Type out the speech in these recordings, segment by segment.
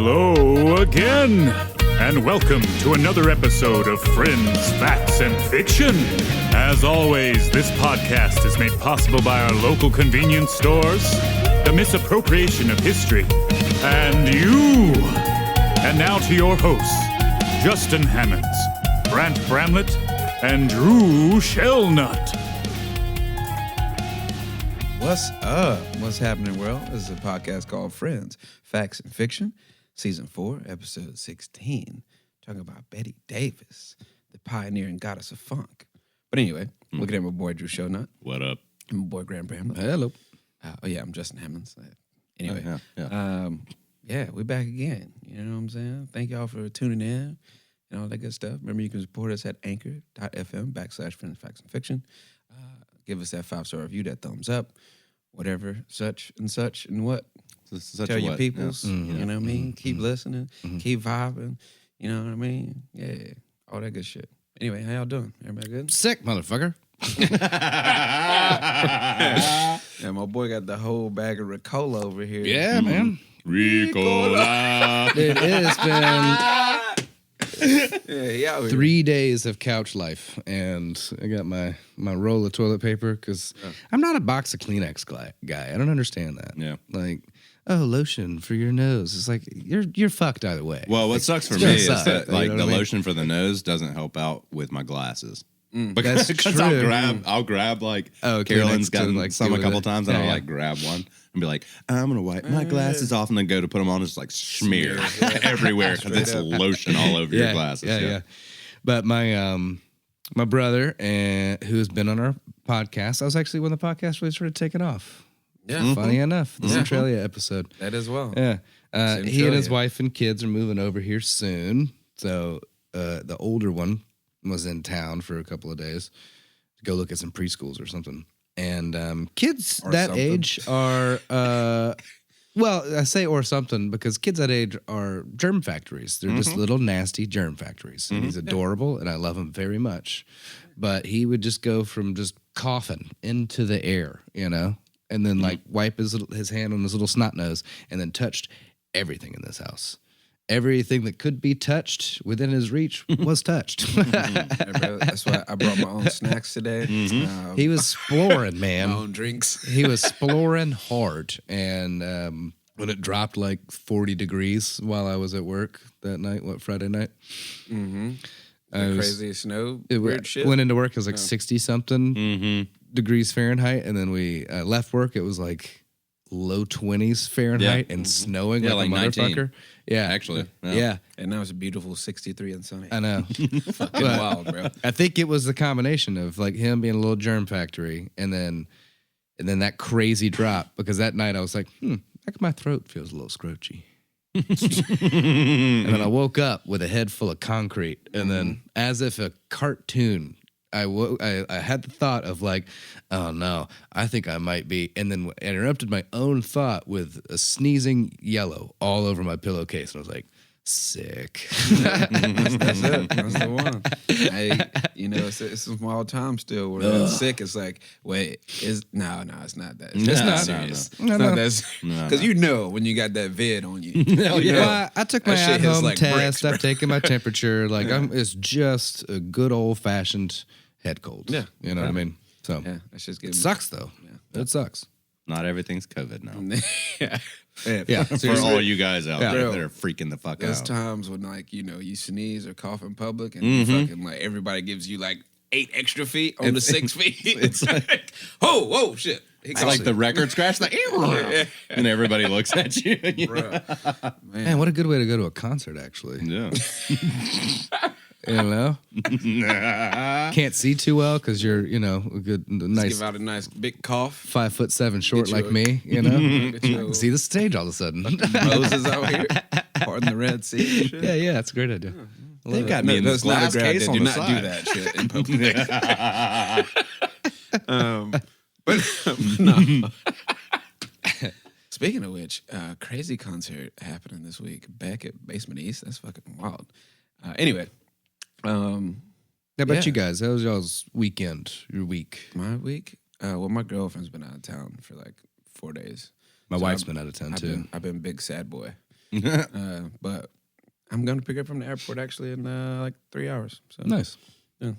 Hello again, and welcome to another episode of Friends, Facts, and Fiction. As always, this podcast is made possible by our local convenience stores, the misappropriation of history, and you. And now to your hosts, Justin Hammonds, Brant Bramlett, and Drew Shellnut. What's up? What's happening, world? This is a podcast called Friends, Facts, and Fiction, Season 4, Episode 16, talking about Betty Davis, the pioneering goddess of funk. But anyway, looking at my boy Drew Shellnut. What up? And my boy Grant Bramlett. Hello. I'm Justin Hammonds. Anyway, Yeah. we're back again. You know what I'm saying? Thank y'all for tuning in and all that good stuff. Remember, you can support us at anchor.fm/Friends, Facts, and Fiction. Give us that 5-star review, that thumbs up, whatever, such and what. Tell your peoples, you know what I mean? Keep listening, keep vibing, you know what I mean? Yeah, all that good shit. Anyway, how y'all doing? Everybody good? Sick, motherfucker. Yeah, my boy got the whole bag of Ricola over here. Yeah, man. Ricola. It has been Yeah, 3 days of couch life, and I got my roll of toilet paper because I'm not a box of Kleenex guy. I don't understand that. Yeah. Like, lotion for your nose. It's like, you're fucked either way. Well, what sucks for it's me gonna is suck, that you like know the what I mean? lotion for the nose doesn't help out with my glasses. That's Because true. I'll grab like Oh, Carolyn's Kleenex to, gotten like, some deal a with couple it. times, and Yeah, I'll yeah. like grab one and be like, I'm gonna wipe my glasses off, and then go to put them on, and just like smear everywhere because it's lotion all over your glasses. Yeah. But my brother, who's been on our podcast, I was actually when the podcast really started taking off. Yeah. Funny enough, the Centralia episode. That as well. Yeah. He and his Centralia. wife and kids are moving over here soon. So the older one was in town for a couple of days to go look at some preschools or something. And kids Or that something. age are, well, I say or something because kids that age are germ factories. They're just little nasty germ factories. And he's adorable and I love him very much. But he would just go from just coughing into the air, you know? And then like wipe his hand on his little snot nose and then touched everything in this house. Everything that could be touched within his reach was touched. That's why I brought my own snacks today. He was exploring, man. My own drinks. He was exploring hard. And when it dropped like 40 degrees while I was at work that night, Friday night? Crazy snow, It weird shit. went into work, it was like 60-something degrees Fahrenheit. And then we left work, it was like low 20s Fahrenheit and snowing like a 19. motherfucker. Yeah. Actually, Yeah. And now it's a beautiful 63 and sunny. I know. Fucking wild, bro. I think it was the combination of like him being a little germ factory and then that crazy drop because that night I was like, back of my throat feels a little scroochy. And then I woke up with a head full of concrete and then as if a cartoon, I had the thought of like, oh no, I think I might be, and then interrupted my own thought with a sneezing yellow all over my pillowcase and I was like, sick. That's it. That's the one. It's a small time still where it's sick. It's like, wait, it's not that. It's not. serious. No. It's not that No. because you know when you got that vid on you. Well, I took my That shit hits at-home like test. bricks, I've taken my temperature. Like it's just a good old-fashioned head cold. Yeah. You know what I mean? So Yeah, that's just it getting sucks though. Yeah. It sucks. Not everything's COVID now. yeah. For all you guys out there Bro, that are freaking the fuck There's out. times when you sneeze or cough in public and you fucking like everybody gives you like 8 extra feet on the 6 feet. It's like, whoa, shit. It's like the record scratch, like, and everybody looks at you. And Man, what a good way to go to a concert, actually. yeah. You know? Can't see too well because you're, a good, nice give out a nice big cough. 5'7" short Get you like a- me, you know? Get you I can see the stage all of a sudden. Moses out here. Pardon the Red Sea. and shit. Yeah, that's a great idea. They've got me in this That's not a glass grab case that. on Do the not do side. that shit in public. But no. Speaking of which, crazy concert happening this week back at Basement East. That's fucking wild. Anyway, How about Yeah. you guys? How was y'all's weekend, your week? my week. Well, my girlfriend's been out of town for like 4 days. My So wife's been out of town, too. I've been big sad boy. But I'm going to pick her up from the airport actually in like 3 hours. So Nice. yeah,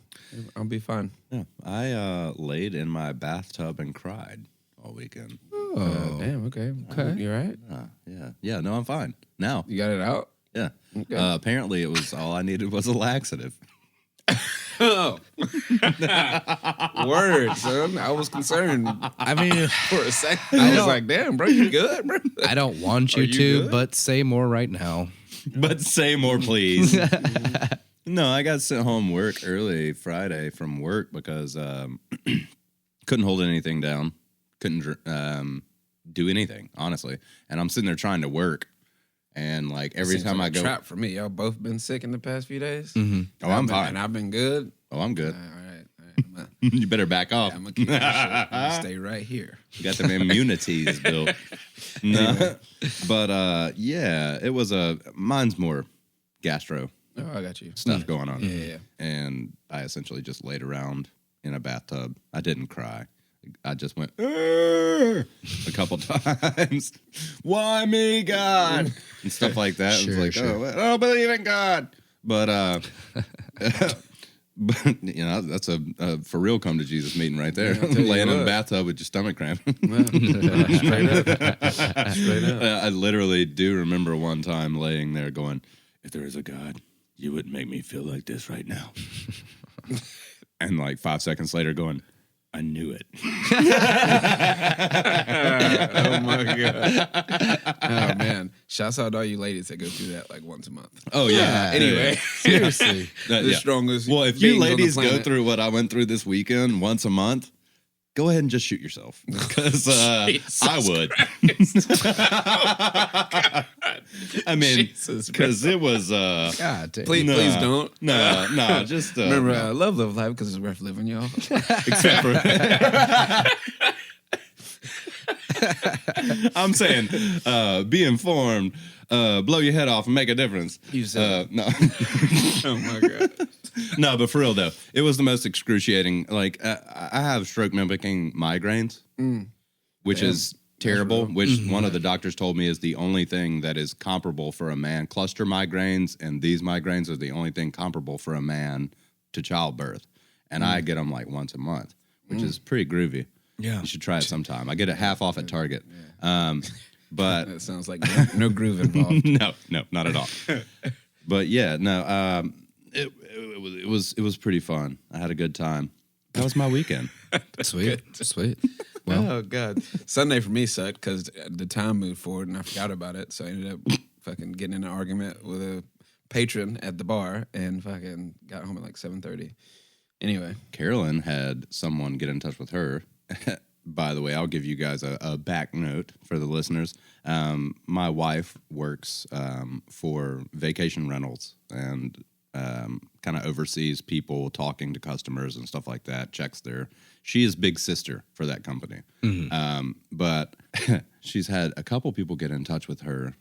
I'll be fine. Yeah, I laid in my bathtub and cried all weekend. Oh, Damn. Okay. Okay. You all right? Yeah. No, I'm fine now. You got it out? Yeah. Okay. Apparently, it was all I needed was a laxative. Oh. Word, son. I was concerned I mean, for a second. I was like, damn, bro, you good, bro? I don't want Are you you to, good? but say more right now. But say more, please. No, I got sent home work early Friday from work because couldn't hold anything down, couldn't do anything, honestly. And I'm sitting there trying to work, and like every Seems time like I a go, trap for me. Y'all both been sick in the past few days. Mm-hmm. oh, I'm fine. And I've been good. Oh, I'm good. All right. You better back off. I'm gonna keep my shit. I'm gonna stay right here. You got them immunities built. No, but yeah, it was mine's more gastro Oh, I got you. stuff going on. Yeah. And I essentially just laid around in a bathtub. I didn't cry. I just went a couple times. Why me, God? And stuff like that. Sure, it was like, sure. oh, I don't believe in God. But but you know, that's a for real come to Jesus meeting right there. Yeah, I'll tell you Laying in a what. bathtub with your stomach cramp. Straight up. Straight up. I literally do remember one time laying there going, if there is a God, you wouldn't make me feel like this right now. And like 5 seconds later going, I knew it. Oh my god. Oh man. Shouts out to all you ladies that go through that like once a month. Oh, yeah. Anyway. Seriously. The strongest. Well, if you beings on the ladies go planet. through what I went through this weekend once a month, go ahead and just shoot yourself. Because I would. I mean, Jesus, because it was. God damn. Please don't. No, just. Remember, no. love life because it's worth living, y'all. Except for. I'm saying, be informed, blow your head off, and make a difference. You said no. oh my god. No, but for real though, it was the most excruciating. Like I have stroke mimicking migraines, which Damn. is terrible. real. Which one of the doctors told me is the only thing that is comparable for a man. Cluster migraines and these migraines are the only thing comparable for a man to childbirth. And I get them like once a month, which is pretty groovy. Yeah. You should try it sometime. I get it half off at Target. But That sounds like no groove involved. no, not at all. But yeah, no. It was pretty fun. I had a good time. That was my weekend. Sweet. Sweet. Well, Oh god. Sunday for me sucked because the time moved forward and I forgot about it. So I ended up fucking getting in an argument with a patron at the bar and fucking got home at like 7:30. Anyway. Carolyn had someone get in touch with her. By the way, I'll give you guys a back note for the listeners. My wife works for vacation rentals and kind of oversees people talking to customers and stuff like that, checks their... She is big sister for that company. But she's had a couple people get in touch with her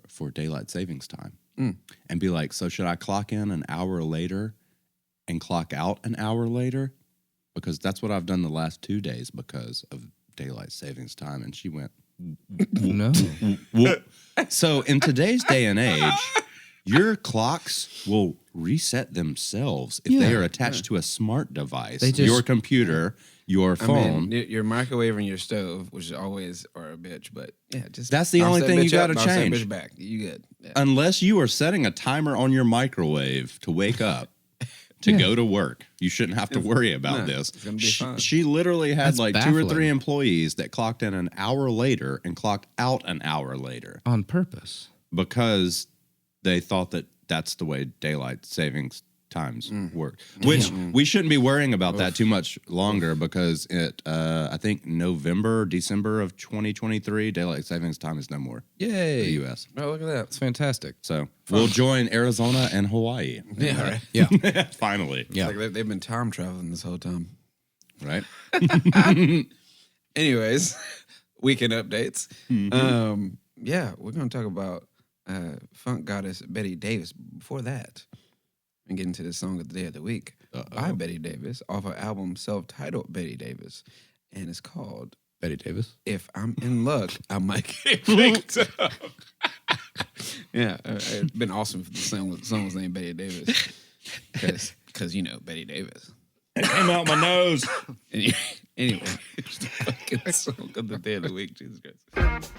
for daylight savings time and be like, so should I clock in an hour later and clock out an hour later? Because that's what I've done the last 2 days because of daylight savings time. And she went, no. so in today's day and age, your clocks will reset themselves if they Yeah. are attached to a smart device. They just- your computer, your I phone. mean, your microwave and your stove, which always are a bitch, but yeah, just That's the bounce only that thing you bitch up, gotta bounce that change. bitch back. You good. Yeah. Unless you are setting a timer on your microwave to wake up to go to work, you shouldn't have to worry about no, this. it's gonna be fine. She literally had That's like 2 or baffling. 3 employees that clocked in an hour later and clocked out an hour later On purpose. because they thought that that's the way daylight savings times work. Which we shouldn't be worrying about that too much longer because I think November, December of 2023, daylight savings time is no more in the Yay. U.S. Oh, look at that. It's fantastic. So we'll join Arizona and Hawaii. Yeah, right. Yeah. Finally. Yeah. Like they've been time traveling this whole time. Right? Anyways, weekend updates. Yeah, we're gonna talk about funk goddess Betty Davis. Before that, and get into the song of the day of the week by Betty Davis off her album self-titled Betty Davis, and it's called Betty Davis. "If I'm in Luck, I Might Get Picked Up." Yeah, it'd been awesome if the song was named Betty Davis. Because, Betty Davis. It came out my nose. Anyway, it's the fucking song of the day of the week. Jesus Christ.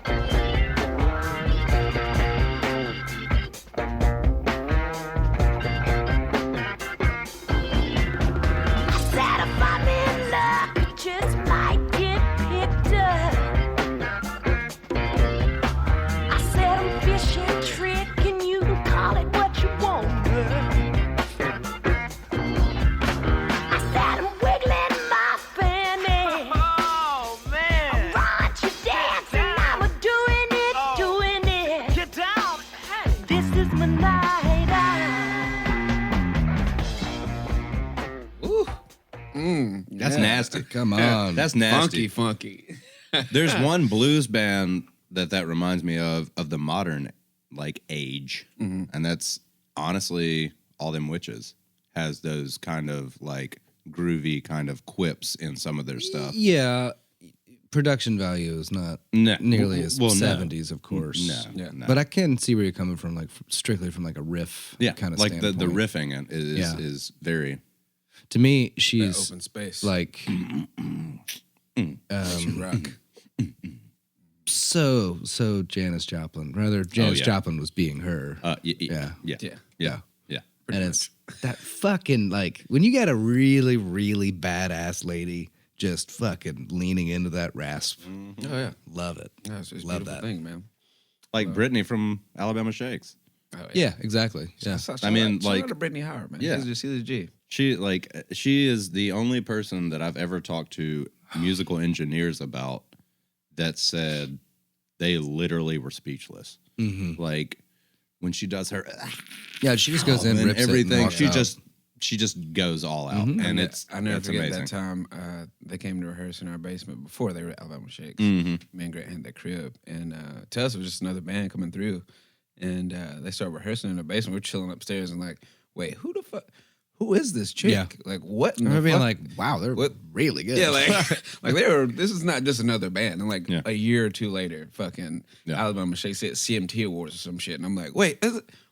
That's nasty. Come on. That's nasty. Funky. There's one blues band that reminds me of the modern age, and that's honestly All Them Witches has those kind of groovy kind of quips in some of their stuff. Yeah. Production value is not nearly as 70s, of course. No. But I can see where you're coming from, strictly from a riff kind of like standpoint. the riffing is very. To me, she's open space. Rock. So Janis Joplin. Rather, Janis Joplin was being her. Yeah. And it's that fucking when you got a really, really badass lady just fucking leaning into that rasp. Oh yeah, love it. Yeah, it's a love beautiful that thing, man. Like Brittany from Alabama Shakes. Oh, yeah, exactly. Yeah. Shout out to Brittany Howard, man. Yeah. She's a G. She is the only person that I've ever talked to musical engineers about that said they literally were speechless. Mm-hmm. When she does her, she just goes in, rips everything. It and She just goes all out, and I never forget amazing. that time they came to rehearse in our basement before they were at Alabama Shakes. Mm-hmm. Me and Grant had that crib, and to us it was just another band coming through, and they started rehearsing in the basement. We're chilling upstairs and wait, who the fuck? Who is this chick? Yeah. What? I remember being wow, they're really good. Yeah, they were. This is not just another band. And a year or two later, fucking Alabama Shakes hit CMT Awards or some shit, and I'm like, wait,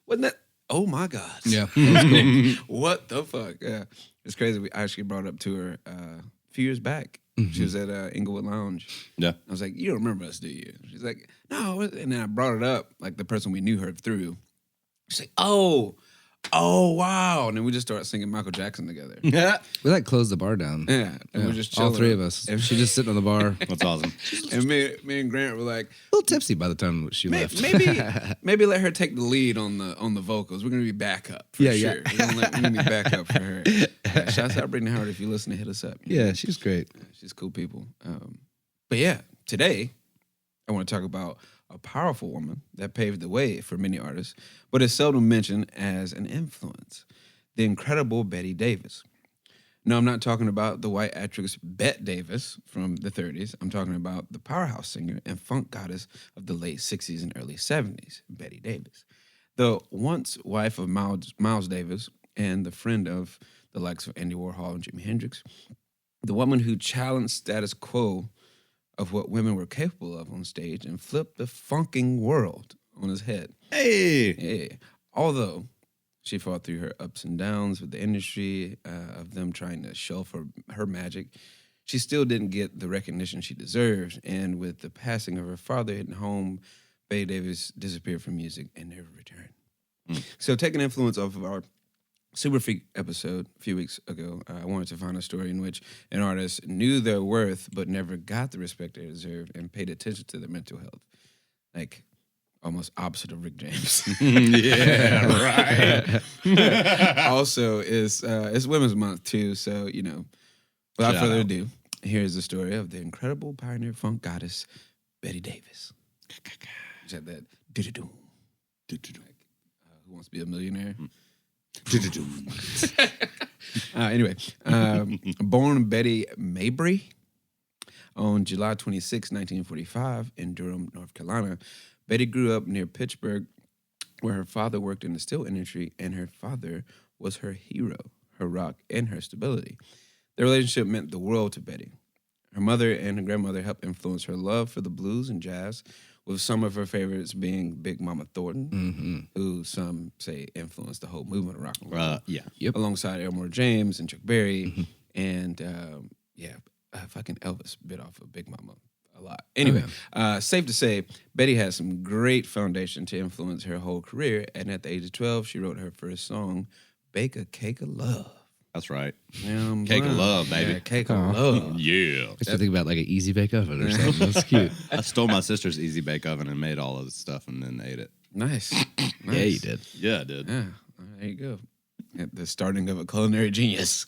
wasn't that? Oh my God. Yeah. Cool. What the fuck? Yeah. It's crazy. I actually brought it up to her a few years back. Mm-hmm. She was at Inglewood Lounge. Yeah. I was like, you don't remember us, do you? She's like, no. And then I brought it up, the person we knew her through. She's like, oh, wow. And then we just started singing Michael Jackson together. Yeah. We closed the bar down. Yeah. And we're just chilling. All three of us. She just sitting on the bar. That's awesome. And me and Grant were like, a little tipsy by the time she left. Maybe let her take the lead on the vocals. We're gonna be backup for sure. Yeah. We're gonna be backup for her. Shouts out Brittany Howard if you listen to hit us up. Yeah, she's great. She's cool people. But yeah, today I want to talk about a powerful woman that paved the way for many artists, but is seldom mentioned as an influence. The incredible Betty Davis. No, I'm not talking about the white actress Bette Davis from the 30s. I'm talking about the powerhouse singer and funk goddess of the late 60s and early 70s, Betty Davis. The once wife of Miles Davis and the friend of the likes of Andy Warhol and Jimi Hendrix, the woman who challenged status quo of what women were capable of on stage and flipped the funking world on his head. Hey! Yeah. Although she fought through her ups and downs with the industry, of them trying to shelf her magic, she still didn't get the recognition she deserved. And with the passing of her father hitting home, Betty Davis disappeared from music and never returned. So taking influence off of our Super Freak episode a few weeks ago, I wanted to find a story in which an artist knew their worth but never got the respect they deserved and paid attention to their mental health. Almost opposite of Rick James. Yeah, right. Also, it's Women's Month too, so without further ado, here's the story of the incredible pioneer funk goddess Betty Davis. She had that do-do-do. Who Wants to Be a Millionaire? Anyway, born Betty Mabry on July 26, 1945 in Durham, North Carolina, Betty grew up near Pittsburgh where her father worked in the steel industry and her father was her hero, her rock, and her stability. Their relationship meant the world to Betty. Her mother and her grandmother helped influence her love for the blues and jazz, with some of her favorites being Big Mama Thornton, Mm-hmm. who some say influenced the whole movement of rock and roll, Yeah. Yep. alongside Elmore James and Chuck Berry, and fucking Elvis bit off of Big Mama a lot. Anyway, safe to say, Betty had some great foundation to influence her whole career, and at the age of 12, she wrote her first song, "Bake a Cake of Love." That's right. Yeah, Cake of love, baby. Yeah, Cake of Love. Yeah. I used to think about like an easy bake oven or something. That's cute. I stole my sister's Easy Bake Oven and made all of the stuff and then ate it. Nice. Yeah, you did. Yeah, I did. Yeah, there you go. At the starting of a culinary genius.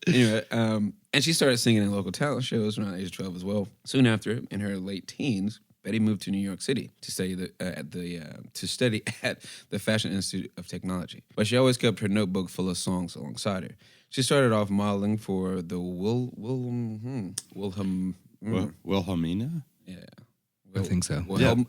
Anyway, and she started singing in local talent shows around the age of 12 as well. Soon after, in her late teens, Betty moved to New York City to study at the Fashion Institute of Technology. But she always kept her notebook full of songs alongside her. She started off modeling for the Wilhelmina? Yeah. I think so.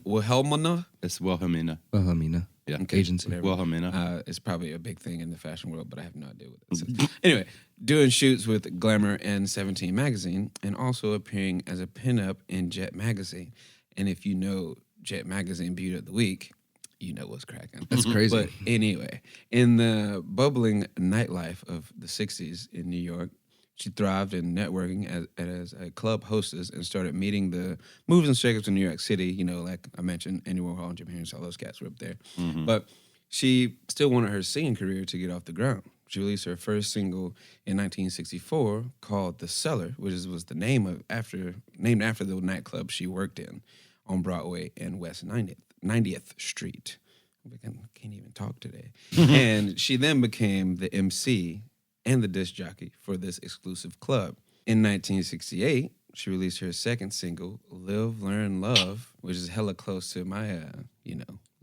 Wilhelmina? It's Wilhelmina. Wilhelmina. Yeah. Agency. Whatever. Wilhelmina. It's probably a big thing in the fashion world, but I have no idea what that says. Anyway, doing shoots with Glamour and 17 magazine, and also appearing as a pinup in Jet magazine. And if you know Jet magazine Beauty of the Week, you know what's cracking. That's crazy. But anyway, in the bubbling nightlife of the 60s in New York, she thrived in networking as a club hostess and started meeting the movers and shakers in New York City. You know, like I mentioned, Andy Warhol and Jim Henson, all those cats were up there. But she still wanted her singing career to get off the ground. She released her first single in 1964 called "The Cellar," which was the named after the nightclub she worked in on Broadway and West 90th Street. I can't even talk today. And she then became the MC and the disc jockey for this exclusive club. In 1968, she released her second single, "Live, Learn, Love," which is hella close to my,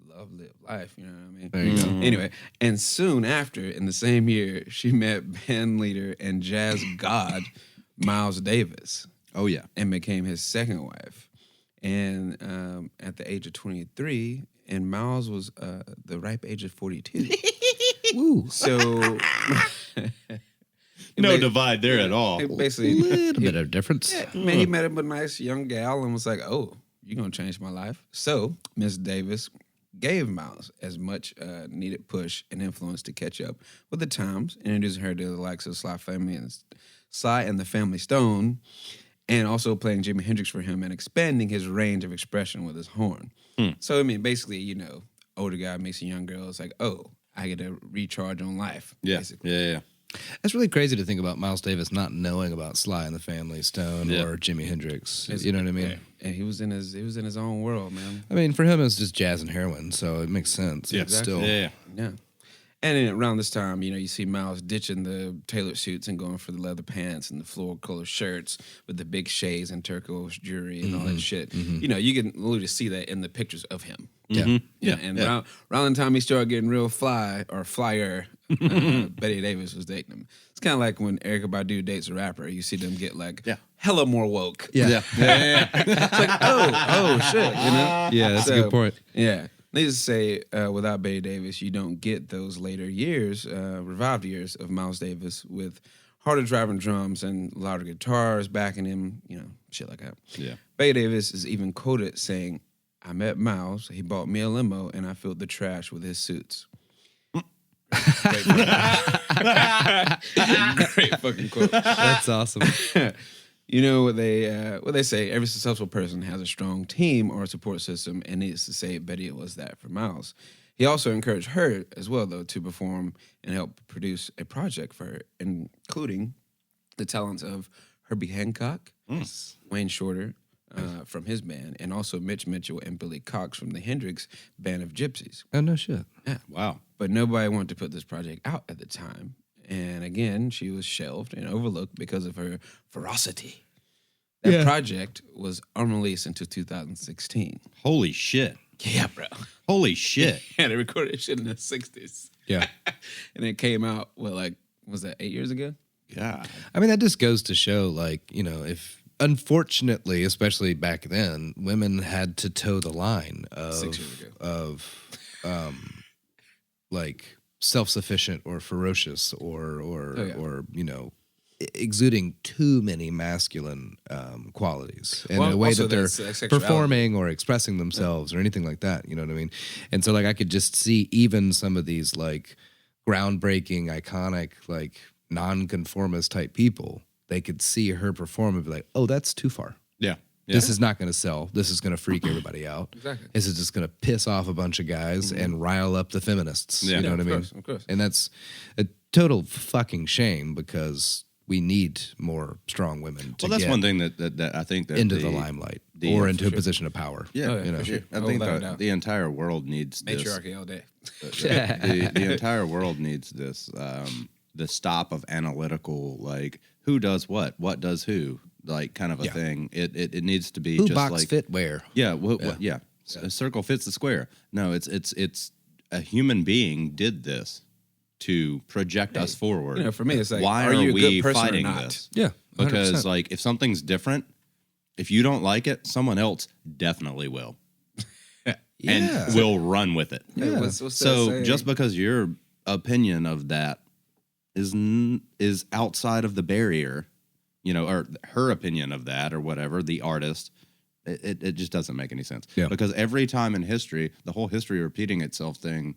love, live, life, you know what I mean? There you go. Anyway, and soon after, in the same year, she met band leader and jazz god Miles Davis. Oh, yeah. And became his second wife. And at the age of 23, and Miles was the ripe age of 42. Woo. So... No divide there at all. Basically, A little bit of difference. man, he met a nice young gal and was like, "Oh, you're gonna change my life." So Miss Davis gave Miles as much needed push and influence to catch up with the times, introducing her to the likes of Sly and the Family Stone, and also playing Jimi Hendrix for him and expanding his range of expression with his horn. So I mean, basically, older guy meets a young girl. It's like, oh, I get to recharge on life. Yeah. Basically. Yeah. That's really crazy to think about Miles Davis not knowing about Sly and the Family Stone or Jimi Hendrix. You know what I mean? Yeah. And he was in his own world, man. I mean, for him, it's just jazz and heroin, so it makes sense. Yeah. But still. Yeah. Yeah. And then around this time, you see Miles ditching the tailored suits and going for the leather pants and the floor color shirts with the big shades and turquoise jewelry and all that shit. You can literally see that in the pictures of him. Yeah. And around the time he started getting real flyer, Betty Davis was dating him. It's kind of like when Erykah Badu dates a rapper. You see them get hella more woke. Yeah. It's like, oh shit, Yeah, that's a good point. Yeah. Needless to say, without Betty Davis, you don't get those later years, revived years of Miles Davis with harder driving drums and louder guitars backing him, shit like that. Yeah. Betty Davis is even quoted saying, "I met Miles, he bought me a limo, and I filled the trash with his suits." Great fucking quote. That's awesome. You know what they say? Every successful person has a strong team or a support system, and needless to say, Betty was that for Miles. He also encouraged her as well, though, to perform and help produce a project for her, including the talents of Herbie Hancock, Wayne Shorter from his band, and also Mitch Mitchell and Billy Cox from the Hendrix Band of Gypsies. Oh, no shit. Yeah. Wow. But nobody wanted to put this project out at the time. And again, she was shelved and overlooked because of her ferocity. That project was unreleased until 2016. Holy shit. Yeah, bro. Holy shit. Yeah, they recorded shit in the 60s. Yeah. And it came out, was that 8 years ago? Yeah. I mean, that just goes to show, if unfortunately, especially back then, women had to toe the line of 6 years ago. self-sufficient or ferocious or exuding too many masculine qualities in Well, a way also that they're that's, sexuality. performing or expressing themselves or anything like that. You know what I mean? And so, like, I could just see even some of these, like, groundbreaking, iconic, like, nonconformist type people, they could see her perform and be like, oh, that's too far. Yeah. This is not going to sell. This is going to freak everybody out. Exactly. This is just going to piss off a bunch of guys and rile up the feminists. Yeah. You know Yeah, what I mean? Of course. And that's a total fucking shame because we need more strong women to Well, that's get one thing that I think that into the limelight the- or into for a sure. position of power. Yeah, Oh, yeah, you for know, sure. I Oh, think without a the, doubt. the entire world needs this. Matriarchy all day. The entire world needs this. The stop of analytical, like who does what does who, like kind of a Yeah. thing. It needs to be Who just box like fit where? yeah, yeah. A circle fits the square. No, it's a human being did this to project us forward. You know, for me, it's like, why are are you a we good person or fighting not? this? Yeah, Because 100%. like if something's different, if you don't like it, someone else definitely will. And will run with it. Hey, what's that So saying? just because your opinion of that is outside of the barrier, you know, or her opinion of that or whatever, the artist, it just doesn't make any sense. Yeah. Because every time in history, the whole history repeating itself thing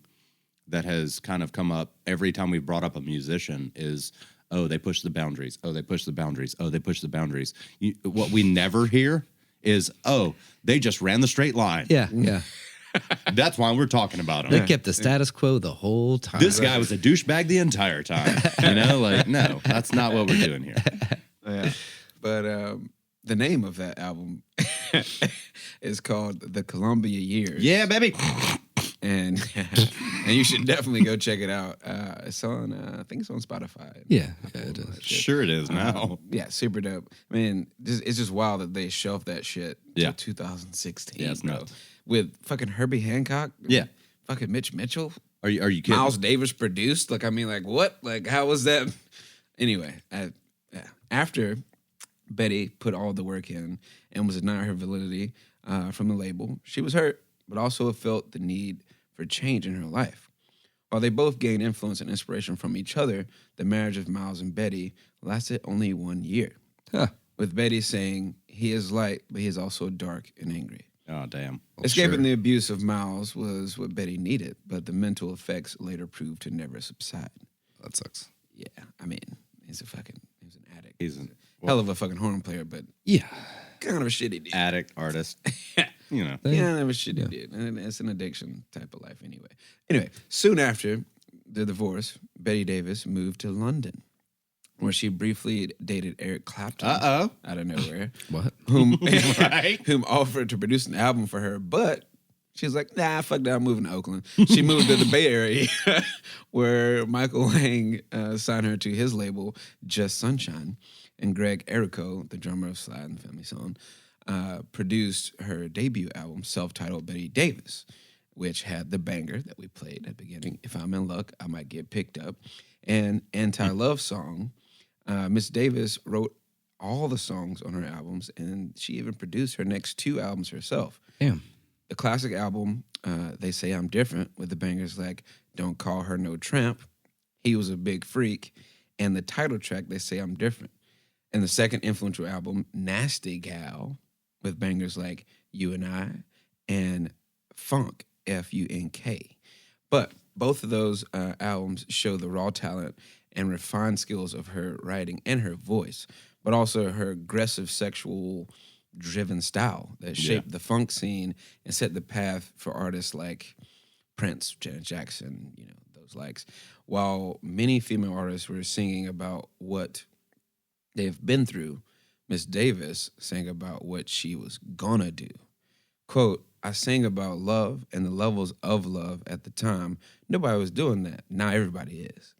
that has kind of come up every time we've brought up a musician is, oh, they push the boundaries. Oh, they push the boundaries. Oh, they push the boundaries. What we never hear is, oh, they just ran the straight line. Yeah, yeah. That's why we're talking about They them. kept the status quo the whole time. This guy was a douchebag the entire time. You know, like, no, that's not what we're doing here. Yeah. But the name of that album is called The Columbia Years. Yeah, baby. And and you should definitely go check it out. It's on, I think it's on Spotify. Yeah, it is. Sure it is now. Yeah, super dope. I mean, it's just wild that they shelved that shit till Yeah. 2016. Yeah, it's bro. nuts. With fucking Herbie Hancock. Yeah. Fucking Mitch Mitchell. Are you kidding? Miles Davis produced. Like, I mean, like, what? Like, how was that? Anyway, after Betty put all the work in and was denied her validity from the label, she was hurt, but also felt the need for change in her life. While they both gained influence and inspiration from each other, the marriage of Miles and Betty lasted only 1 year. Huh. With Betty saying, he is light, but he is also dark and angry. Oh, damn. Escaping the abuse of Miles was what Betty needed, but the mental effects later proved to never subside. That sucks. Yeah, I mean, he's an addict. He's an Hell of a fucking horn player, but Yeah. kind of a shitty dude. addict artist. You know. Yeah, that was shitty dude. And it's an addiction type of life anyway. Anyway, soon after the divorce, Betty Davis moved to London, where she briefly dated Eric Clapton Uh-oh. out of nowhere, What? whom Right. whom offered to produce an album for her, but she's like, nah, fuck that, I'm moving to Oakland. She moved to the Bay Area, where Michael Lang signed her to his label, Just Sunshine, and Greg Errico, the drummer of Sly and the Family Song, produced her debut album, self-titled Betty Davis, which had the banger that we played at the beginning, If I'm in Luck, I Might Get Picked Up, and Anti-Love Song. Miss Davis wrote all the songs on her albums, and she even produced her next 2 albums herself. Damn. The classic album, They Say I'm Different, with the bangers like Don't Call Her No Tramp, He Was a Big Freak, and the title track, They Say I'm Different. And the second influential album, Nasty Gal, with bangers like You and I and Funk, F-U-N-K. But both of those albums show the raw talent and refined skills of her writing and her voice, but also her aggressive sexual-driven style that shaped the funk scene and set the path for artists like Prince, Janet Jackson, you know, those likes. While many female artists were singing about what they've been through, Miss Davis sang about what she was gonna do. Quote, I sang about love and the levels of love at the time. Nobody was doing that. Now everybody is.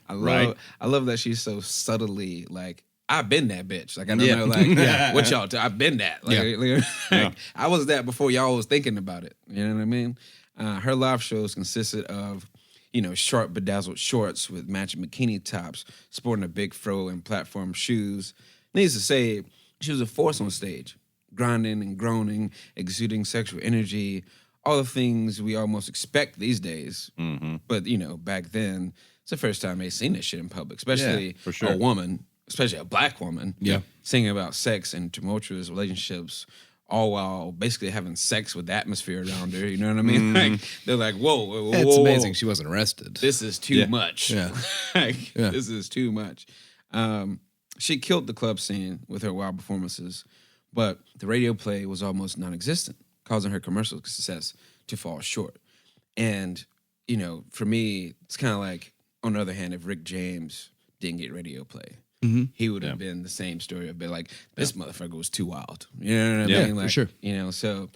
I love that she's so subtly like, I've been that bitch. Like, I don't know, like, what y'all do? I've been that. Like, I was that before y'all was thinking about it. You know what I mean? Her live shows consisted of, you know, sharp bedazzled shorts with matching bikini tops, sporting a big fro and platform shoes. Needless to say, she was a force on stage, grinding and groaning, exuding sexual energy, all the things we almost expect these days. Mm-hmm. But, back then, it's the first time they seen this shit in public, especially for sure. a woman, especially a black woman, Yeah. singing about sex and tumultuous relationships, all while basically having sex with the atmosphere around her. You know what I mean? Like, they're like, whoa, It's whoa, amazing she wasn't arrested. this is too much. Yeah. Like, Yeah. this is too much. She killed the club scene with her wild performances, but the radio play was almost non-existent, causing her commercial success to fall short. And, for me, it's kind of like, on the other hand, if Rick James didn't get radio play, he would have been the same story of being like, this motherfucker was too wild. You know what I Yeah, mean? for Like, sure. So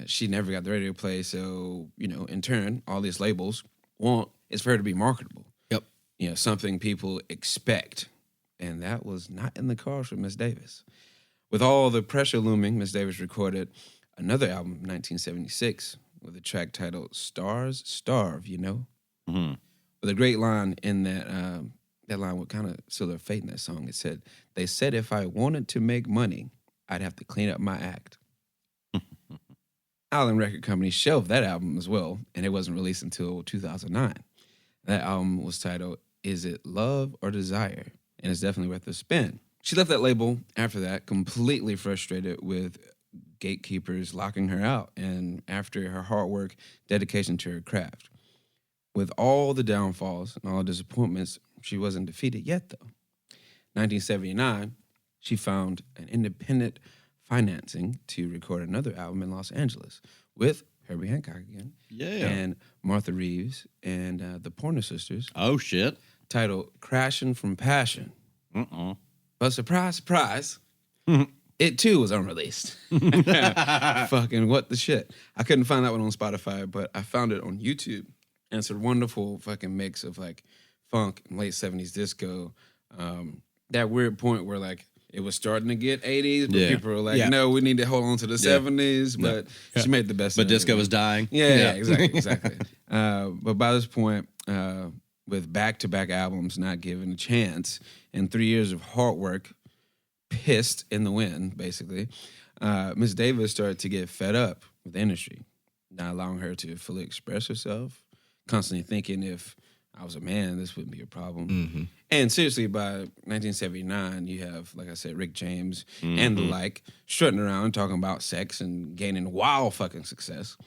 she never got the radio play. So, in turn, all these labels want is for her to be marketable. Yep. Something people expect. And that was not in the cards for Miss Davis. With all the pressure looming, Miss Davis recorded another album in 1976 with a track titled Stars Starve, Mm-hmm. With a great line in that line would kind of seal their fate in that song. It said, they said if I wanted to make money, I'd have to clean up my act. Island Record Company shelved that album as well, and it wasn't released until 2009. That album was titled Is It Love or Desire? And it's definitely worth a spin. She left that label after that, completely frustrated with gatekeepers locking her out, and after her hard work, dedication to her craft. With all the downfalls and all the disappointments, she wasn't defeated yet, though. 1979, she found an independent financing to record another album in Los Angeles with Herbie Hancock again, and Martha Reeves and the Pointer Sisters, Oh, shit. titled Crashing from Passion. But surprise, surprise, it too was unreleased. Fucking what the shit. I couldn't find that one on Spotify, but I found it on YouTube. And it's a wonderful fucking mix of like funk and late 70s disco. That weird point where like it was starting to get 80s, but people were like, no, we need to hold on to the 70s. But she made the best But of it. disco was dying. Yeah, exactly. But by this point, with back-to-back albums not given a chance and 3 years of hard work, pissed in the wind, basically, Miss Davis started to get fed up with the industry, not allowing her to fully express herself, constantly thinking if I was a man, this wouldn't be a problem. And seriously, by 1979, you have, like I said, Rick James and the like strutting around talking about sex and gaining wild fucking success.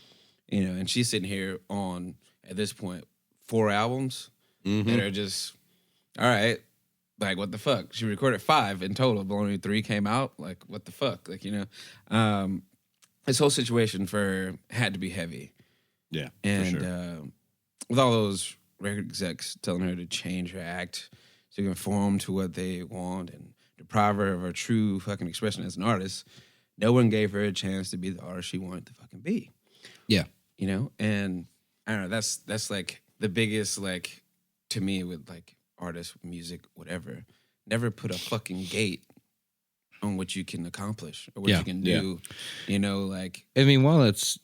And she's sitting here on, at this point, 4 albums that are just, all right, like, what the fuck? She recorded 5 in total, but only 3 came out. Like, what the fuck? Like, this whole situation for her had to be heavy. Yeah, And for sure. with all those record execs telling her to change her act to conform to what they want and deprive her of her true fucking expression as an artist, no one gave her a chance to be the artist she wanted to fucking be. Yeah. And I don't know, that's like the biggest, like, to me with like artists, music, whatever, never put a fucking gate on what you can accomplish or what you can do. Like, I mean, while it's,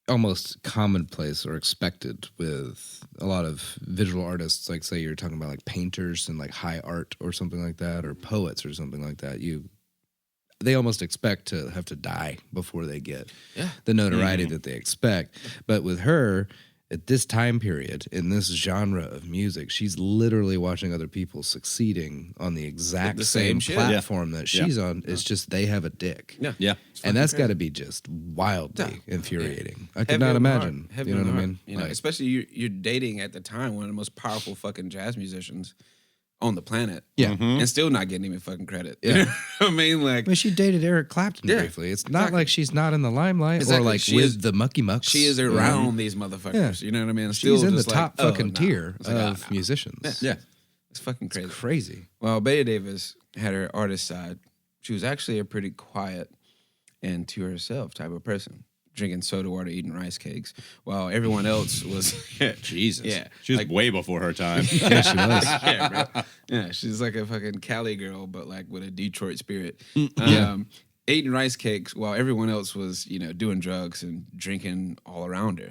almost commonplace or expected with a lot of visual artists, like say you're talking about like painters and like high art or something like that, or poets or something like that, they almost expect to have to die before they get the notoriety that they expect. But with her, at this time period, in this genre of music, she's literally watching other people succeeding on the exact The same same shit. platform that she's on. It's just they have a dick. Yeah. And that's got to be just wildly infuriating. I could heavy not on the imagine. heart. Heavy You know on what the I heart. mean? Like, Especially you're dating at the time one of the most powerful fucking jazz musicians on the planet. Yeah. And still not getting even fucking credit. Yeah. You know what I mean? Like, but she dated Eric Clapton Yeah, briefly. It's not exactly. like she's not in the limelight Exactly. or like She with is- the mucky mucks. she is you know? around these motherfuckers. You know what I mean? She's Still in the just like, top oh, fucking no. tier It's like, of no. musicians. Yeah. It's fucking crazy. Crazy. Well, Betty Davis had her artist side. She was actually a pretty quiet and to herself type of person, drinking soda water, eating rice cakes, while everyone else was Jesus. Yeah. She was Like- way before her time. Yeah, she was. yeah, bro. Yeah, she's like a fucking Cali girl, but like with a Detroit spirit. Yeah. Eating rice cakes while everyone else was, doing drugs and drinking all around her,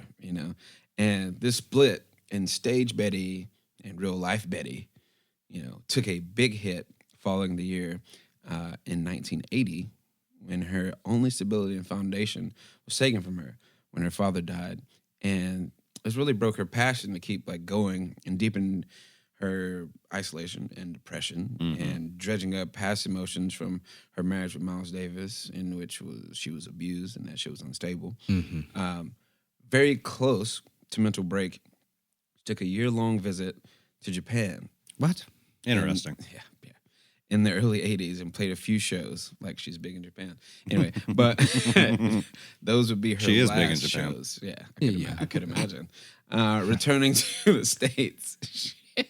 And this split in stage Betty and real life Betty, took a big hit following the year in 1980 when her only stability and foundation was taken from her when her father died. And this really broke her passion to keep like going and deepened her isolation and depression and dredging up past emotions from her marriage with Miles Davis, in which she was abused and that she was unstable. Very close to mental break. She took a year-long visit to Japan. What? Interesting. Yeah. In the early 80s and played a few shows. Like, she's big in Japan. Anyway, but those would be her She is last big in Japan. shows. Yeah, I could imagine. Returning to the States.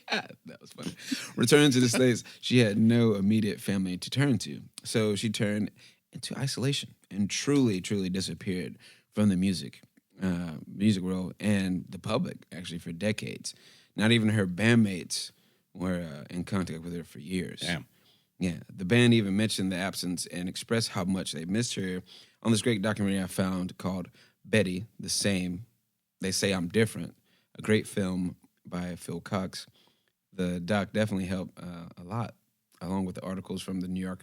That was funny. Returning to the States, she had no immediate family to turn to. So she turned into isolation and truly, truly disappeared from the music world and the public, actually, for decades. Not even her bandmates were in contact with her for years. Damn. Yeah, the band even mentioned the absence and expressed how much they missed her on this great documentary I found called Betty, the Same. They Say I'm Different, a great film by Phil Cox. The doc definitely helped a lot, along with the articles from the New York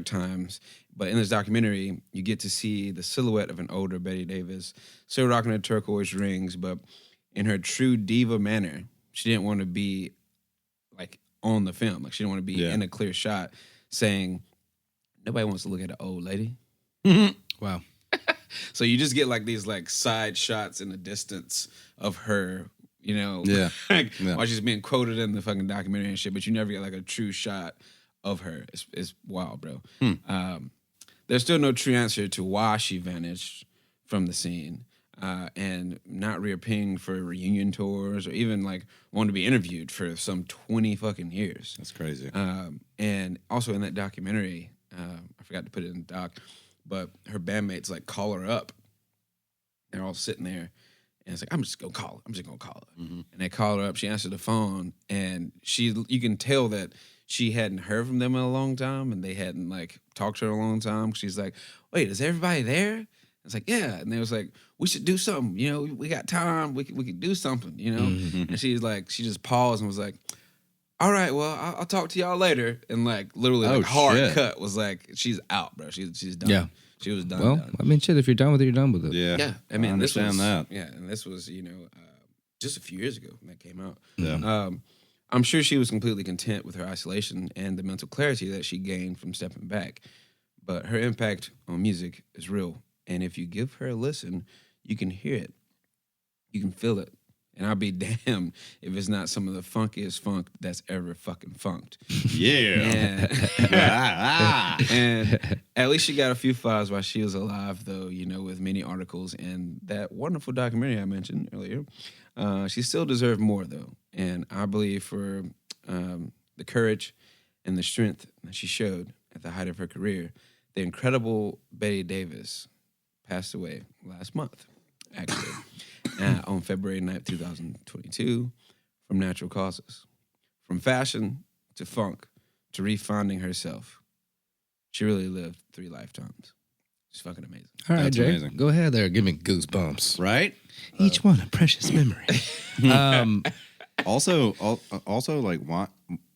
Times. But in this documentary, you get to see the silhouette of an older Betty Davis, still rocking her turquoise rings, but in her true diva manner. She didn't want to be like on the film. Like, she didn't want to be in a clear shot saying, nobody wants to look at an old lady. Wow. So you just get like these like side shots in the distance of her, you know, while she's being quoted in the fucking documentary and shit, but you never get like a true shot of her. It's wild, bro. There's still no true answer to why she vanished from the scene. And not reappearing for reunion tours or even like wanting to be interviewed for some 20 fucking years. That's crazy. And also in that documentary, I forgot to put it in the doc, but her bandmates like call her up. They're all sitting there and it's like, I'm just gonna call her. And they call her up. She answered the phone and you can tell that she hadn't heard from them in a long time and they hadn't like talked to her in a long time. She's like, wait, is everybody there? It's like, yeah. And they was like, we should do something. You know, we got time. We could do something, you know? And she's like, she just paused and was like, all right, well, I'll talk to y'all later. And like, literally, like, hard cut was like, she's out, bro. She's done. Yeah. She was done. Well, I mean, shit, if you're done with it, you're done with it. Yeah. Yeah. I mean, this was that. Yeah. And this was, you know, just a few years ago when that came out. Yeah. I'm sure she was completely content with her isolation and the mental clarity that she gained from stepping back. But her impact on music is real. And if you give her a listen, you can hear it. You can feel it. And I'll be damned if it's not some of the funkiest funk that's ever fucking funked. Yeah. And at least she got a few files while she was alive, though, you know, with many articles and that wonderful documentary I mentioned earlier. She still deserved more, though. And I believe for the courage and the strength that she showed at the height of her career, the incredible Betty Davis passed away last month, actually, on February 9th, 2022, from natural causes. From fashion to funk to refinding herself, she really lived 3 lifetimes. It's fucking amazing. All right, That's Jay, amazing. go ahead there. Give me goosebumps. Right? Each one a precious memory. Also, like, why,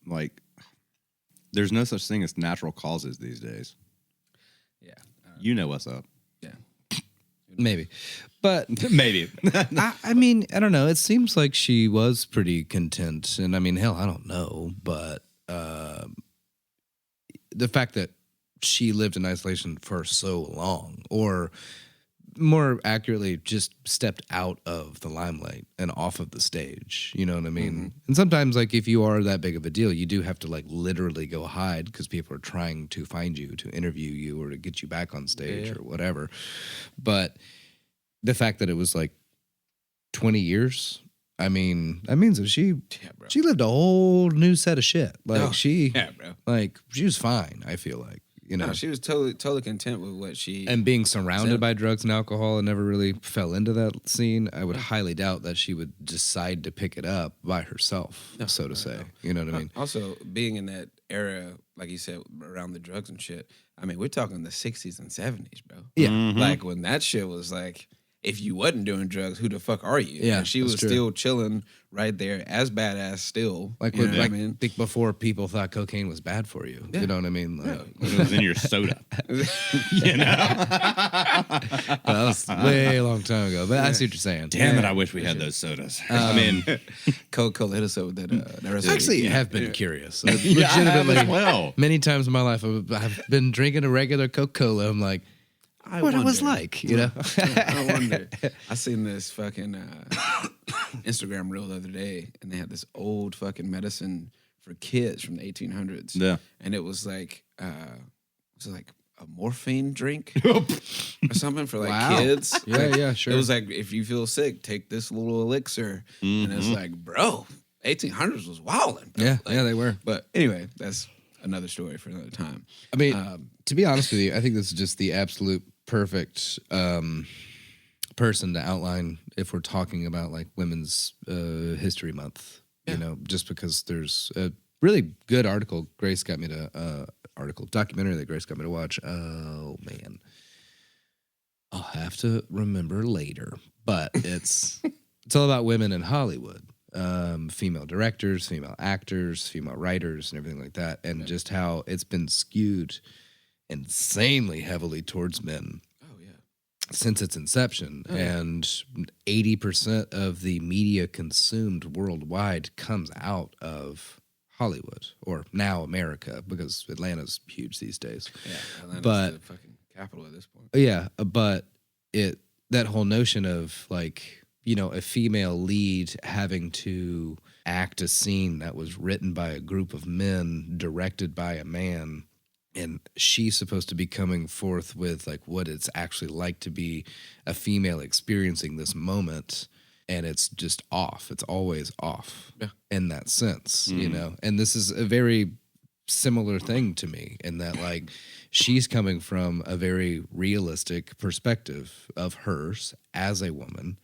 like, there's no such thing as natural causes these days. Yeah. You know what's up. Yeah. Maybe. But Maybe. I mean, I don't know. It seems like she was pretty content. And I mean, hell, I don't know. But the fact that she lived in isolation for so long, or more accurately, just stepped out of the limelight and off of the stage. You know what I mean? And sometimes, like, if you are that big of a deal, you do have to, like, literally go hide because people are trying to find you, to interview you, or to get you back on stage or whatever. But the fact that it was, like, 20 years, I mean, that means that she lived a whole new set of shit. Like, she was fine, I feel like. You know, she was totally content with what she... And being surrounded by drugs and alcohol and never really fell into that scene, I would highly doubt that she would decide to pick it up by herself, so to say. You know what I mean? Also, being in that era, like you said, around the drugs and shit, I mean, we're talking the 60s and 70s, bro. Yeah. Like, when that shit was, like, if you wasn't doing drugs, who the fuck are you? Yeah, And she that's was true. still chilling right there, as badass still. Like, you know what I like mean? think before people thought cocaine was bad for you. Yeah. You know what I mean? Like, It was in your soda. You know? that was way a long time ago. But I see what you're saying. Damn it! I wish we had those sodas. I mean, Coca-Cola hit us up with that recipe. Actually, I have been curious. Like, yeah, I have legitimately, as well. many times in my life, I've been drinking a regular Coca-Cola. I'm like, what it was like, you know? I wonder. I seen this fucking Instagram reel the other day, and they had this old fucking medicine for kids from the 1800s. Yeah. And it was like, a morphine drink or something for like Wow. kids. Yeah, Like, yeah, sure. It was like, if you feel sick, take this little elixir. And it's like, bro, 1800s was wilding. Yeah, yeah, they were. But anyway, that's another story for another time. I mean, to be honest with you, I think this is just the absolute perfect person to outline if we're talking about like Women's History Month. Yeah. You know, just because there's a really good article Grace got me to documentary that Grace got me to watch. Oh man, I'll have to remember later. But it's all about women in Hollywood. Female directors, female actors, female writers, and everything like that, and just how it's been skewed insanely heavily towards men Oh, yeah. since its inception. And 80% of the media consumed worldwide comes out of Hollywood, or now America, because Atlanta's huge these days. Yeah. Atlanta's But- the fucking capital at this point. Yeah, but that whole notion of like, you know, a female lead having to act a scene that was written by a group of men, directed by a man, and she's supposed to be coming forth with like what it's actually like to be a female experiencing this moment, and it's just off. It's always off in that sense, you know? And this is a very similar thing to me in that like she's coming from a very realistic perspective of hers as a woman,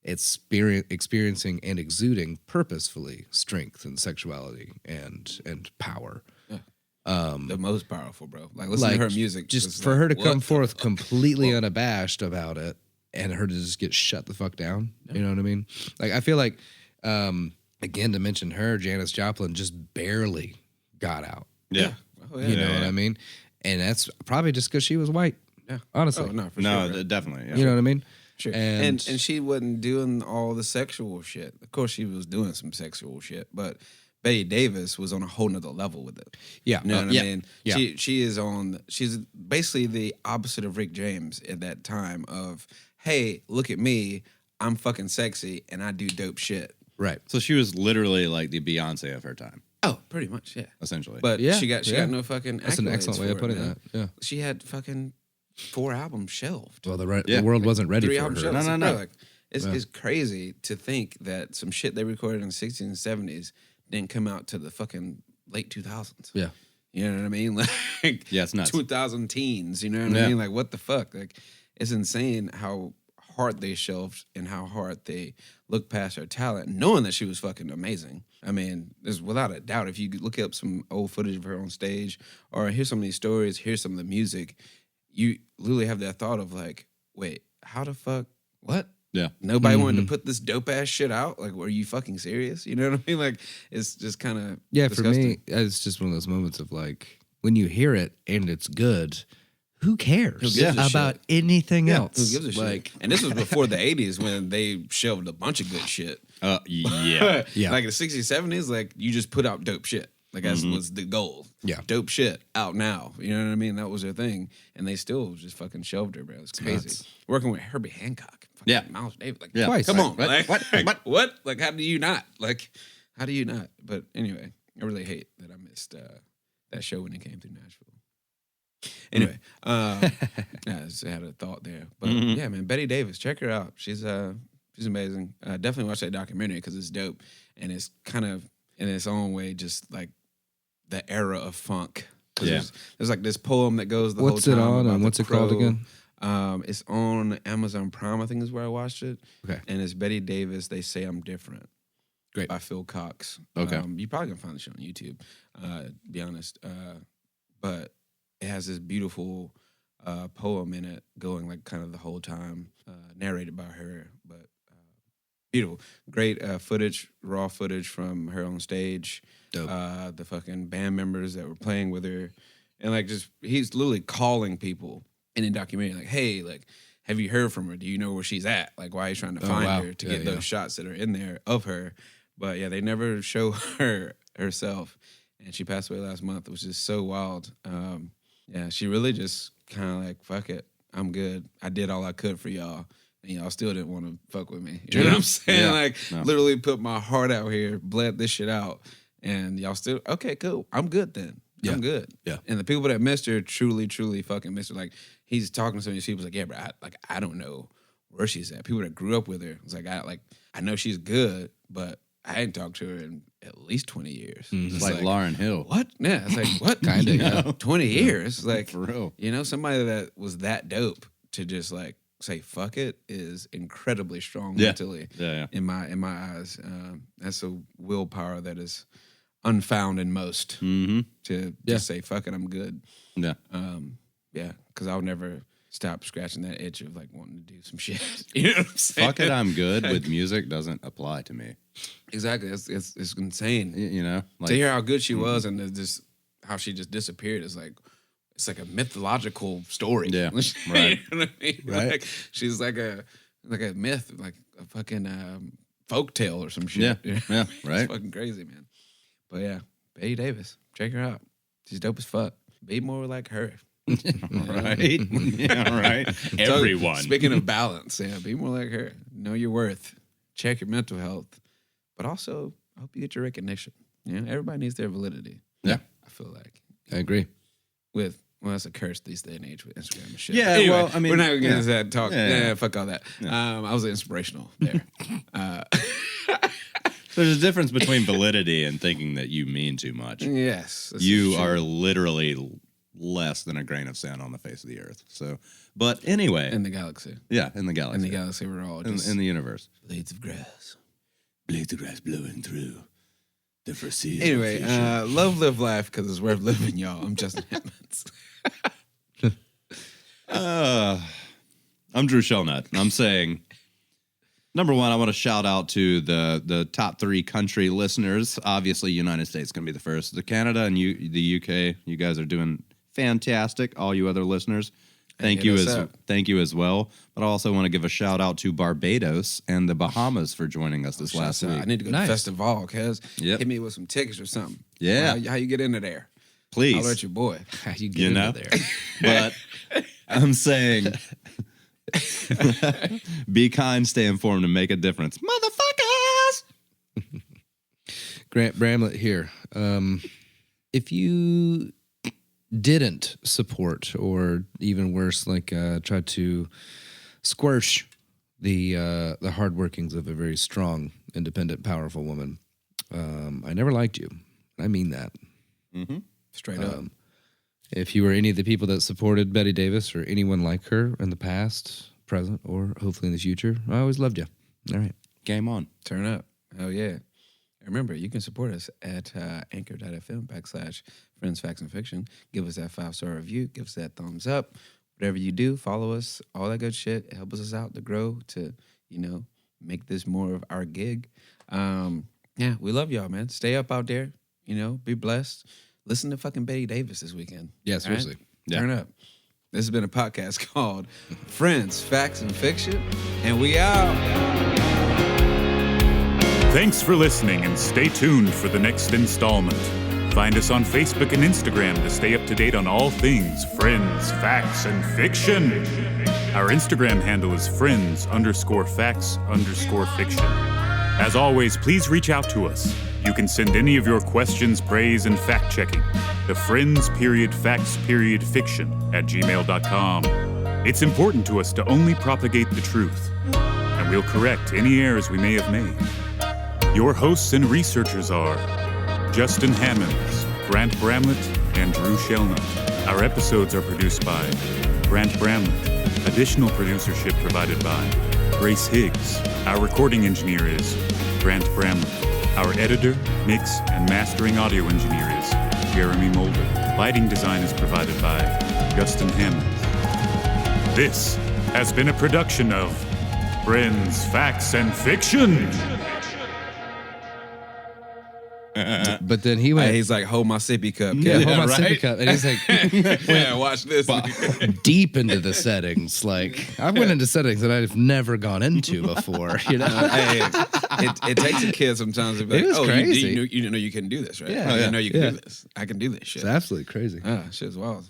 experiencing and exuding purposefully strength and sexuality and power. The most powerful, bro. Like, listen to her music. Just it's for like, her to what come the forth fuck? completely unabashed about it, and her to just get shut the fuck down. You know what I mean? Like, I feel like, again, to mention her, Janis Joplin just barely got out. Yeah. Oh, yeah. You know what I mean? And that's probably just because she was white. Yeah. Honestly. Oh, no, for No, sure. bro. definitely. Yeah. You know what I mean? Sure. And, And she wasn't doing all the sexual shit. Of course, she was doing some sexual shit, but Betty Davis was on a whole nother level with it. yeah. You know what yeah. I mean? Yeah. She's basically the opposite of Rick James at that time of, hey, look at me, I'm fucking sexy and I do dope shit. Right. So she was literally like the Beyonce of her time, Oh, pretty much, yeah. essentially. But Yeah, she got yeah. no fucking That's an accolades excellent way for of putting it, man. that. Yeah. She had fucking 4 albums shelved. Well, Yeah. the world wasn't ready 3 for albums her. shelved. No, It's no, like, no. bro, like, it's crazy to think that some shit they recorded in the 60s and 70s didn't come out to the fucking late 2000s. Yeah. You know what I mean? Like, Yeah, it's nuts. 2000 teens. You know what I Yeah. mean? Like, what the fuck? Like, it's insane how hard they shelved and how hard they looked past her talent, knowing that she was fucking amazing. I mean, there's without a doubt, if you look up some old footage of her on stage or hear some of these stories, hear some of the music, you literally have that thought of like, wait, how the fuck? What? Yeah. Nobody wanted to put this dope ass shit out? Like, were you fucking serious? You know what I mean? Like, it's just kind of Yeah, for me, it's just one of those moments of like, when you hear it and it's good, who cares Who gives a about shit? anything else? Who gives a Like, shit? And this was before the 80s when they shelved a bunch of good shit. Yeah. Yeah. Like in the 60s, 70s, like you just put out dope shit. Like that was the goal. Yeah. Dope shit out now. You know what I mean? That was their thing. And they still just fucking shelved her, bro. It's crazy. nuts. Working with Herbie Hancock. Fucking Yeah. Miles Davis. Like, Yeah. Twice. come on. What? Like, what? Like, how do you not? Like, how do you not? But anyway, I really hate that I missed that show when it came through Nashville. Anyway, I just had a thought there. But yeah, man, Betty Davis, check her out. She's amazing. Definitely watch that documentary because it's dope. And it's kind of, in its own way, just like the era of funk. 'Cause Yeah. there's like this poem that goes the what's whole it time. on about and the what's it called crow. again? It's on Amazon Prime, I think is where I watched it. Okay. And it's Betty Davis, They Say I'm Different. Great. By Phil Cox. Okay. You probably can find the show on YouTube, to be honest. But it has this beautiful poem in it going like kind of the whole time. narrated by her, but beautiful. Great footage, raw footage from her on stage. Dope. The fucking band members that were playing with her. And like just he's literally calling people in the documentary, like, hey, like, have you heard from her? Do you know where she's at? Like, why are you trying to find her to get those shots that are in there of her? But yeah, they never show her herself. And she passed away last month, which is so wild. Yeah, she really just kind of like, fuck it, I'm good. I did all I could for y'all. And y'all still didn't want to fuck with me. You know what I'm saying? Yeah. Like, literally put my heart out here, bled this shit out. And y'all still, okay, cool. I'm good then. Yeah. I'm good. Yeah. And the people that missed her truly, truly fucking missed her. Like, he's talking to some of these people, like, yeah, bro, I don't know where she's at. People that grew up with her. It's like, I know she's good, but I hadn't talked to her in at least 20 years. It's like Lauryn Hill. What? Yeah, it's like, what? Kinda, yeah. 20 years? Like, For real. you know, somebody that was that dope to just like say fuck it is incredibly strong mentally. Yeah. In my eyes, that's a willpower that is unfound in most. Mm-hmm. To just say fuck it, I'm good. Yeah. Yeah, because I'll never stop scratching that itch of like wanting to do some shit. You know what I'm saying? Fuck it, I'm good with music doesn't apply to me. Exactly. It's insane. You know? Like, To hear how good she was and just how she just disappeared is like, it's like a mythological story. Yeah, You right. know what I mean? Right. Like, she's like a myth, like a fucking folk tale or some shit. Yeah, right. It's fucking crazy, man. But yeah, Betty Davis, check her out. She's dope as fuck. Be more like her. Right? Yeah, right. Everyone. Speaking of balance, yeah, be more like her. Know your worth. Check your mental health. But also, I hope you get your recognition. You know, everybody needs their validity. Yeah. I feel like. I agree. Well, that's a curse these day and age with Instagram and shit. Yeah, But anyway, well, I mean, we're not going to get yeah. into that talk. Yeah. Fuck all that. I was inspirational there. There's a difference between validity and thinking that you mean too much. Yes. this You is true. are literally less than a grain of sand on the face of the earth. So, but anyway, in the galaxy. yeah, in the galaxy, In the galaxy, we're all just in the universe, blades of grass. blades of grass blowing through the foreseeable Anyway, future. love, live, laugh, because it's worth living, y'all. I'm Justin Hammonds. I'm Drew Shellnut. I'm saying, number one, I want to shout out to the top 3 country listeners. Obviously, United States is going to be the first. The Canada and the UK, you guys are doing fantastic. All you other listeners, thank you as well. But I also want to give a shout out to Barbados and the Bahamas for joining us this last week. I need to go to Festival, cuz. Yep. Hit me with some tickets or something. Yeah. How you get into there? Please. I'll let your boy. How you get You into know? there? But I'm saying, be kind, stay informed, and make a difference. Motherfuckers! Grant Bramlett here. If you didn't support, or even worse, like try to squash the hard workings of a very strong, independent, powerful woman, I never liked you. I mean that. Straight up. If you were any of the people that supported Betty Davis or anyone like her in the past, present, or hopefully in the future, I always loved you. All right. Game on. Turn up. Hell yeah. And remember, you can support us at anchor.fm/Friends, Facts, and Fiction. Give us that 5-star review. Give us that thumbs up. Whatever you do, follow us. All that good shit. It helps us out to grow, to, make this more of our gig. Yeah, we love y'all, man. Stay up out there. Be blessed. Listen to fucking Betty Davis this weekend. Yeah, All seriously. right? Yeah. Turn up. This has been a podcast called Friends, Facts, and Fiction. And we out. Thanks for listening and stay tuned for the next installment. Find us on Facebook and Instagram to stay up to date on all things Friends, Facts, and Fiction. Our Instagram handle is friends_facts_fiction. As always, please reach out to us. You can send any of your questions, praise, and fact-checking to friends_facts_fiction@gmail.com. It's important to us to only propagate the truth, and we'll correct any errors we may have made. Your hosts and researchers are Justin Hammonds, Grant Bramlett, and Drew Shellnut. Our episodes are produced by Grant Bramlett. Additional producership provided by Grace Higgs. Our recording engineer is Grant Bramlett. Our editor, mix, and mastering audio engineer is Jeremy Mulder. Lighting design is provided by Justin Hammond. This has been a production of Friends, Facts, and Fiction. But then he went. He's like, hold my sippy cup. Yeah, hold my right? sippy cup. And he's like, Yeah, watch this. deep into the settings. Like, I went into settings that I've never gone into before. You know, Hey, it takes a kid sometimes to be like, It was crazy. You didn't know you couldn't do this, right? Yeah. I didn't know you could Yeah. do this. I can do this shit. it's absolutely crazy. Shit's wild.